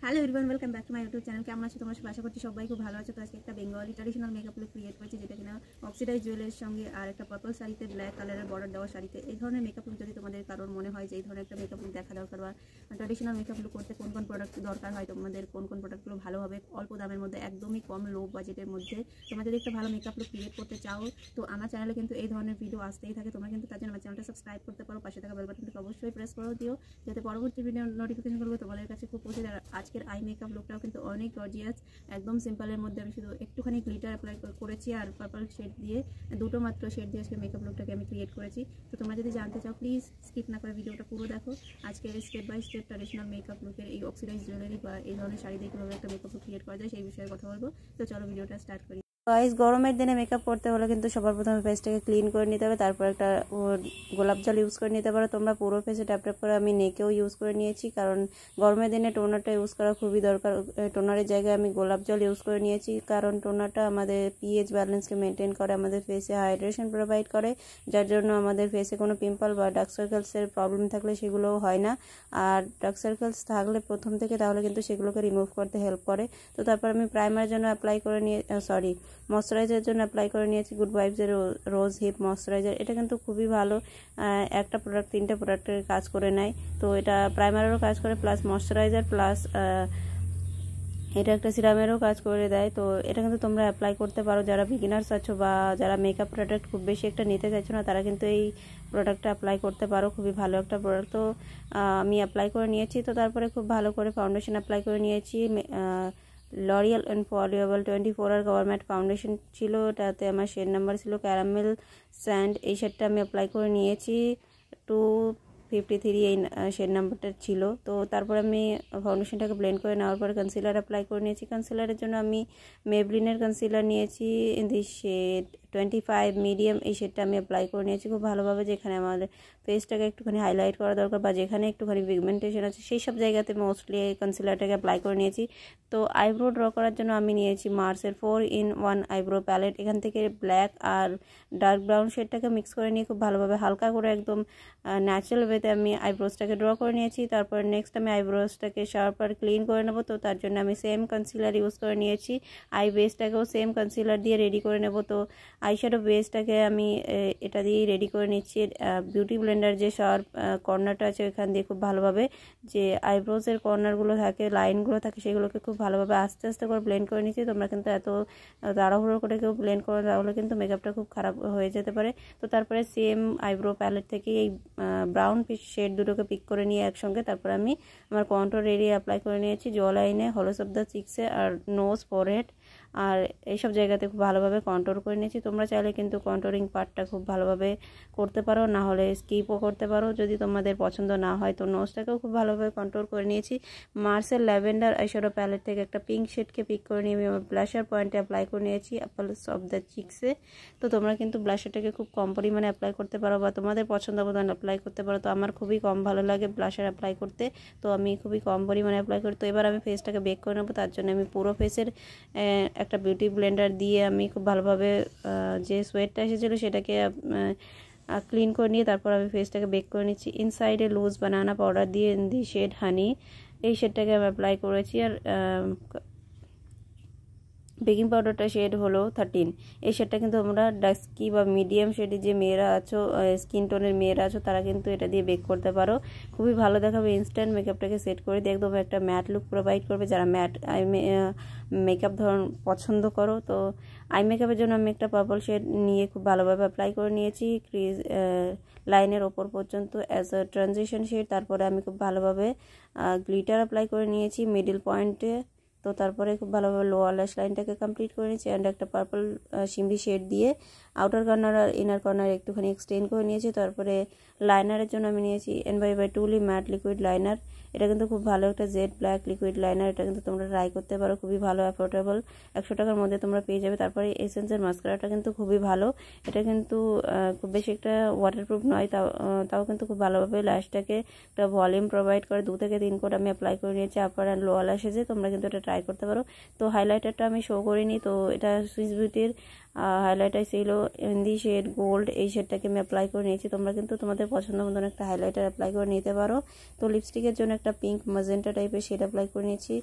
Hello everyone, welcome back to my YouTube channel. কেমন আছো তোমরা সবাই? আশা করছি সবাই খুব ভালো আছো। তো আজকে একটা Bengali traditional makeup look create করেছি, যেটা কিনা অক্সিডাইজ জুয়েলের সঙ্গে আর একটা পার্পল শাড়িতে, ব্ল্যাক কালারের বর্ডার দেওয়া শাড়িতে। এই ধরনের মেকআপ লুক যদি তোমাদের কারোর মনে হয় যে এই ধরনের একটা মেকআপ লুক দেখা দরকার, বা ট্র্যাডিশনাল মেকআপ লুক করতে কোন কোন প্রোডাক্ট দরকার হয়, তোমাদের কোন কোন প্রোডাক্টগুলো ভালো হবে অল্প দামের মধ্যে, একদমই কম লো বাজেটের মধ্যে, তোমরা যদি একটা ভালো মেকআপ লুক ক্রিয়েট করতে চাও, তো আমার চ্যানেলে কিন্তু এই ধরনের ভিডিও আসতেই থাকে। তোমরা কিন্তু তার জন্য আমার চ্যানেলটা সাবস্ক্রাইব করতে পারো, পাশে থাকা বেল বাটনটাকে অবশ্যই প্রেস করে দিও, যাতে পরবর্তী ভিডিও নোটিফিকেশনগুলো তোমাদের কাছে খুব পৌঁছে যায়। আজকের আই মেকআপ লুকটাও কিন্তু অনেক গর্জিয়াস, একদম সিম্পলের মধ্যে আমি শুধু একটুখানি গ্লিটার অ্যাপ্লাই করেছি আর পার্পল শেড দিয়ে, দুটো মাত্র শেড দিয়ে আজকে মেকআপ লুকটাকে আমি ক্রিয়েট করেছি। তো তোমরা যদি জানতে চাও প্লিজ স্কিপ না করে ভিডিওটা পুরো দেখো। আজকের step by step traditional makeup লুকের এই অক্সিডাইজ জুয়েলারি বা এই ধরনের শাড়ি দিয়ে কীভাবে একটা মেকআপ লুক ক্রিয়েট করা যায় সেই বিষয়ে কথা বলবো। তো চলো ভিডিওটা স্টার্ট করি। গাইস, গরমের দিনে মেকআপ করতে হলে কিন্তু সবার প্রথমে ফেসটাকে ক্লিন করে নিতে হবে, তারপর একটা গোলাপ জল ইউজ করে নিতে পারো তোমরা পুরো ফেসে ট্যাপ ট্যাপ করে। আমি নেকেও ইউজ করে নিয়েছি, কারণ গরমের দিনে টোনারটা ইউজ করা খুবই দরকার। টোনারের জায়গায় আমি গোলাপ জল ইউজ করে নিয়েছি, কারণ টোনারটা আমাদের পিএইচ ব্যালেন্সকে মেনটেন করে, আমাদের ফেসে হাইড্রেশন প্রোভাইড করে, যার জন্য আমাদের ফেসে কোনো পিম্পল বা ডার্ক সার্কেলসের প্রবলেম থাকলে সেগুলোও হয় না। আর ডার্ক সার্কেলস থাকলে প্রথম থেকে, তাহলে কিন্তু সেগুলোকে রিমুভ করতে হেল্প করে। তো তারপর আমি প্রাইমারের জন্য অ্যাপ্লাই করে নিয়ে ময়শ্চারাইজারের জন্য অ্যাপ্লাই করে নিয়েছি গুড ভাইবসের রোজ হিপ ময়শ্চারাইজার। এটা কিন্তু খুবই ভালো, একটা প্রোডাক্ট তিনটে প্রোডাক্টের কাজ করে নেয়। তো এটা প্রাইমারেরও কাজ করে, প্লাস ময়শ্চারাইজার, প্লাস এটা একটা সিরামেরও কাজ করে দেয়। তো এটা কিন্তু তোমরা অ্যাপ্লাই করতে পারো যারা বিগিনার্স আছো বা যারা মেকআপ প্রোডাক্ট খুব বেশি একটা নিতে চাইছো না, তারা কিন্তু এই প্রোডাক্টটা অ্যাপ্লাই করতে পারো, খুবই ভালো একটা প্রোডাক্ট। তো আমি অ্যাপ্লাই করে নিয়েছি। তো তারপরে খুব ভালো করে ফাউন্ডেশন অ্যাপ্লাই করে নিয়েছি। লরিয়াল ইনফলিউয়েবল 24 আর গভর্নমেন্ট ফাউন্ডেশন ছিল, এটাতে আমার শেড নাম্বার ছিল ক্যারামেল স্যান্ড। এই শেডটা আমি অ্যাপ্লাই করে নিয়েছি, 253 এই শেড নাম্বারটা ছিল। তো তারপর আমি ফাউন্ডেশনটাকে ব্লেন্ড করে নেওয়ার পরে কনসিলার অ্যাপ্লাই করে নিয়েছি। কনসিলারের জন্য আমি মেবলিনের কনসিলার নিয়েছি ইন দি শেড 25 মিডিয়াম। এই শেডটা আমি অ্যাপ্লাই করে নিয়েছি খুব ভালোভাবে, যেখানে আমাদের ফেসটাকে একটুখানি হাইলাইট করা দরকার বা যেখানে একটুখানি পিগমেন্টেশন আছে সেই সব জায়গাতে মোস্টলি কনসিলারটাকে অ্যাপ্লাই করে নিয়েছি। তো আইব্রো ড্র করার জন্য আমি নিয়েছি মার্সের 4-in-1 আইব্রো প্যালেট। এখান থেকে ব্ল্যাক আর ডার্ক ব্রাউন শেডটাকে মিক্স করে নিয়ে খুব ভালোভাবে হালকা করে একদম ন্যাচারাল ওয়েতে আমি আইব্রোসটাকে ড্র করে নিয়েছি। তারপর নেক্সট আমি আইব্রোসটাকে শার্প আর ক্লিন করে নেবো। তো তার জন্য আমি সেম কনসিলার ইউজ করে নিয়েছি, আই বেসটাকেও সেম কনসিলার দিয়ে রেডি করে নেব। তো আইশ্যাডো বেসটাকে আমি এটা দিয়েই রেডি করে নিচ্ছি। বিউটি ব্লেন্ডার যে শার্প কর্নারটা আছে ওখান দিয়ে খুব ভালোভাবে যে আইব্রোসের কর্নারগুলো থাকে, লাইনগুলো থাকে, সেগুলোকে খুব ভালোভাবে আস্তে আস্তে করে ব্লেন্ড করে নিচ্ছি। তোমরা কিন্তু এত তাড়াহুড়ো করে কেউ ব্লেন্ড করে, তাহলে কিন্তু মেকআপটা খুব খারাপ হয়ে যেতে পারে। তো তারপরে সেম আইব্রো প্যালেট থেকে এই ব্রাউন শেড দুটোকে পিক করে নিয়ে একসঙ্গে তারপর আমি আমার কন্ট্রোর এরিয়া অ্যাপ্লাই করে নিয়েছি, জ লাইনে, হলোস অফ দ্য চিক্সে আর নোজ, ফোরহেড আর এইসব জায়গাতে খুব ভালোভাবে কন্ট্রোর করে নিয়েছি। তোমরা চাইলে কিন্তু কন্ট্রোরিং পার্টটা খুব ভালোভাবে করতে পারো, না হলে স্কিপও করতে পারো যদি তোমাদের পছন্দ না হয়। তো নোজটাকেও খুব ভালোভাবে কন্ট্রোল করে নিয়েছি। মার্সের ল্যাভেন্ডার আইশ্যাডো প্যালেট থেকে একটা পিঙ্ক শেডকে পিক করে নিয়ে আমি আমার ব্লাশার পয়েন্টে অ্যাপ্লাই করে নিয়েছি, অ্যাপলস অফ দ্য চিক্সে। তো তোমরা কিন্তু ব্লাশারটাকে খুব কম পরিমাণে অ্যাপ্লাই করতে পারো বা তোমাদের পছন্দ মতন অ্যাপ্লাই করতে পারো। তো আমার খুবই কম ভালো লাগে ব্লাশার অ্যাপ্লাই করতে, তো আমি খুবই কম পরিমাণে অ্যাপ্লাই করি। তো এবার আমি ফেসটাকে বেক করে নেবো, তার জন্য আমি পুরো ফেসের একটা বিউটি ব্লেন্ডার দিয়ে আমি খুব ভালোভাবে যে সোয়েটটা এসেছিলো সেটাকে ক্লিন করে নিয়ে তারপর আমি ফেসটাকে বেক করে নিচ্ছি। ইনসাইডে লুজ বানানা পাউডার দিয়ে ইন দি শেড হানি, এই শেডটাকে আমি অ্যাপ্লাই করেছি। আর বেকিং পাউডারটা শেড হলো 13। এই শেডটা কিন্তু তোমরা ডাস্কি বা মিডিয়াম শেডে যে মেয়েরা আছো, স্কিন টোনের মেয়েরা আছো, তারা কিন্তু এটা দিয়ে বেক করতে পারো, খুবই ভালো দেখাবে। ইনস্ট্যান্ট মেকআপটাকে সেট করে দিয়ে একদম একটা ম্যাট লুক প্রোভাইড করবে যারা ম্যাট মেকআপ ধরন পছন্দ করো। তো আই মেকআপের জন্য আমি একটা পার্পল শেড নিয়ে খুব ভালোভাবে অ্যাপ্লাই করে নিয়েছি ক্রিজ লাইনের ওপর পর্যন্ত অ্যাজ আ ট্রানজিশন শেড। তারপরে আমি খুব ভালোভাবে গ্লিটার অ্যাপ্লাই করে নিয়েছি মিডল পয়েন্টে। তো তারপরে খুব ভালোভাবে লোয়ার ল্যাশ লাইনটাকে কমপ্লিট করে নিয়েছি অ্যান্ড একটা পার্পল শিমরি শেড দিয়ে আউটার কর্নার আর ইনার কর্নার একটুখানি এক্সটেন্ড করে নিয়েছি। তারপরে লাইনারের জন্য আমি নিয়েছি NYX টুলি ম্যাট লিকুইড লাইনার। এটা কিন্তু খুব ভালো একটা জেড ব্ল্যাক লিকুইড লাইনার, এটা কিন্তু তোমরা ট্রাই করতে পারো, খুবই ভালো, অ্যাফোর্ডেবল, 100 টাকার মধ্যে তোমরা পেয়ে যাবে। তারপরে এসেন্সের মাস্কারাটা কিন্তু খুবই ভালো, এটা কিন্তু খুব বেশি একটা ওয়াটারপ্রুফ নয়, তাও কিন্তু খুব ভালোভাবে ল্যাশটাকে একটা ভলিউম প্রোভাইড করে। 2 থেকে 3 কোট আমি অ্যাপ্লাই করে নিয়েছি আপার অ্যান্ড লোয়ার ল্যাশেজে, তোমরা কিন্তু এটা ট্রাই করতে পারো। তো হাইলাইটারটা আমি শো করিনি, তো এটা সুইস বিউটির হাইলাইটার ছিল ইন দি শেড গোল্ড। এই শেডটাকে আমি অ্যাপ্লাই করে নিয়েছি, তোমরা কিন্তু তোমাদের পছন্দ মতন একটা হাইলাইটার অ্যাপ্লাই করে নিতে পারো। তো লিপস্টিকের জন্য একটা পিঙ্ক ম্যাজেন্টা টাইপের শেড অ্যাপ্লাই করে নিয়েছি।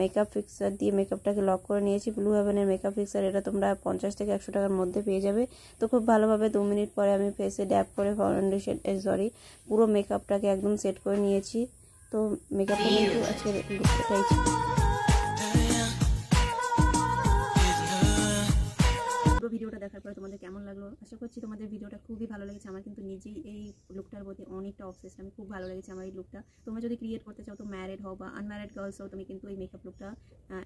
মেকআপ ফিক্সার দিয়ে মেকআপটাকে লক করে নিয়েছি। ব্লু হেভেনের মেকআপ ফিক্সার, এটা তোমরা 50 থেকে 100 টাকার মধ্যে পেয়ে যাবে। তো খুব ভালোভাবে 2 মিনিট পরে আমি ফেসে ড্যাপ করে পুরো মেকআপটাকে একদম সেট করে নিয়েছি। তো মেকআপটা কিন্তু আজকে লুকটাই পুরো ভিডিওটা দেখার পরে তোমাদের কেমন লাগলো, আশা করছি তোমাদের ভিডিওটা খুবই ভালো লেগেছে। আমার কিন্তু নিজেই এই লুকটার প্রতি অনেকটা অবসেসড, আমি খুব ভালো লেগেছে আমার এই লুকটা। তোমরা যদি ক্রিয়েট করতে চাও, তো ম্যারিড হও বা আনম্যারিড গার্লস হও, তুমি কিন্তু এই মেকআপ লুকটা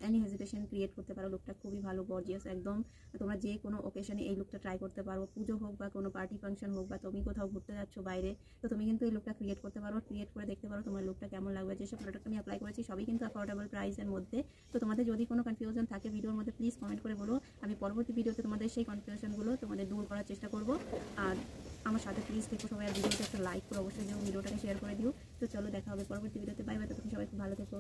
এনি হেজিটেশন ক্রিয়েট করতে পারো। লুকটা খুবই ভালো, গর্জিয়াস একদম। তোমরা যে কোনো ওকেশনে এই লুকটা ট্রাই করতে পারো, পুজো হোক বা কোনো পার্টি ফাংশন হোক, বা তুমি কোথাও ঘুরতে যাচ্ছ বাইরে, তো তুমি কিন্তু এই লুকটা ক্রিয়েট করতে পারো। ক্রিয়েট করে দেখতে পারো তোমার লুকটা কেমন লাগবে। যেসব প্রোডাক্ট আমি অ্যাপ্লাই করেছি সবই কিন্তু অ্যাফোর্ডেবল প্রাইসের মধ্যে। তো তোমাদের যদি কোনো কনফিউশন থাকে ভিডিওর মধ্যে, প্লিজ কমেন্ট করে বলো। আমি পরবর্তী ভিডিওতে তোমাদের সেই কনফিউশনগুলো তোমাদের দূর করার চেষ্টা করব। আর আমার সাথে প্লিজ দেখো সবাই, আর ভিডিওতে একটা লাইক করে অবশ্যই দিও, ভিডিওটাকে শেয়ার করে দিও। তো চলো দেখা হবে পরবর্তী ভিডিওতে। বাই বাই, তখন সবাই খুব ভালো থেকো।